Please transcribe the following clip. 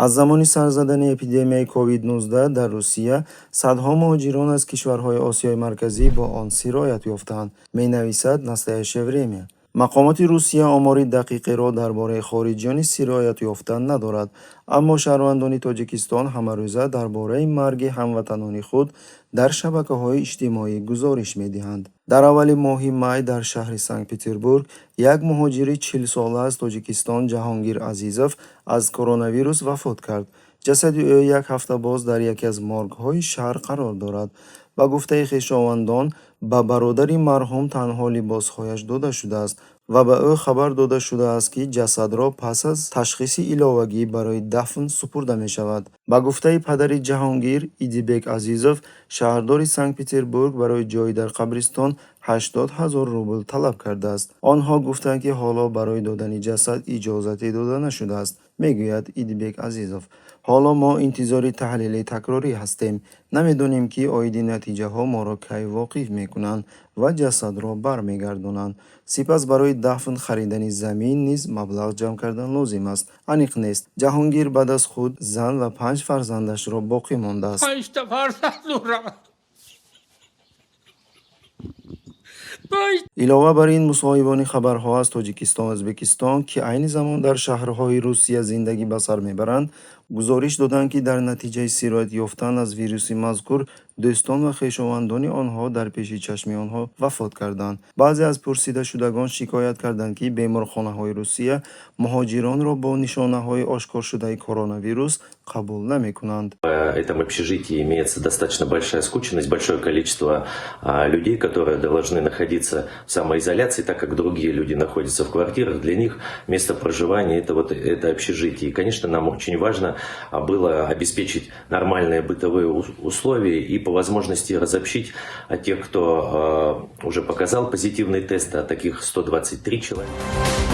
аз замони сар задани эпидемияи COVID-19 дар Русия садҳо муҳоҷирон аз кишварҳои Осиёи Марказӣ бо он сироят ёфтаанд, менависад «Настоящее время». мақомоти Русия омори дақиқеро дар бораи хориҷиёни сироят ёфта надорад, аммо шаҳрвандони Тоҷикистон ҳамарӯза дар бораи марги ҳамватанони худ дар шабакаҳои иҷтимоӣ гузориш медиҳанд. дар аввали моҳи май дар шаҳри Санкт-Петербург як муҳоҷири 40 сола аз Тоҷикистон Ҷаҳонгир Азизов аз коронавирус вафот кард. ҷасади ӯ як ҳафта боз дар яке аз моргҳои шаҳр қарор дорад. ба гуфтаи хешовандон, ба бародари марҳум танҳо либосҳояш дода шудааст ва ба ӯ хабар дода шудааст, ки ҷасадро пас аз ташхиси иловагӣ барои дафн супурда мешавад. ба гуфтаи падари Ҷаҳонгир, Идибек Азизов, шаҳрдори Санкт-Петербург барои ҷой дар қабристон 80 000 рубл талаб кардааст. онҳо гуфтанд, ки ҳоло барои додани ҷасад иҷозате дода нашудааст, мегӯяд Идибек Азизов. ҳоло мо интизори таҳлили такрорӣ ҳастем. намедонем, ки оиди натиҷаҳо моро кай воқиф мекунанд ва ҷасадро бармегардонанд. сипас барои дафн харидани замин низ маблағ ҷамъ кардан лозим аст. аниқ нест, Ҷаҳонгир баъд аз худ зан ва 5 фарзандашро боқӣ мондааст. илова бар ин, мусоҳибони хабарҳо аз Тоҷикистон ва Ӯзбекистон, ки айни замон дар шаҳрҳои Русия зиндагӣ ба сар мебаранд, гузориш доданд, ки дар натиҷаи сироят ёфтан аз вируси мазкур дӯстон ва хешовандони онҳо дар пеши чашми онҳо вафот карданд. баъзе аз пурсидашудагон шикоят карданд, ки беморхонаҳои Русия муҳоҷиронро бо нишонаҳои ошкоршудаи коронавирус қабул намекунанд. В этом общежитии имеется достаточно большая скученность, большое количество людей, которые должны находиться в самоизоляции, так как другие люди находятся в квартирах. Для них место проживания это общежитие. И, конечно, нам очень важно было обеспечить нормальные бытовые условия и по возможности разобщить тех, кто уже показал позитивный тест, а таких 123 человека.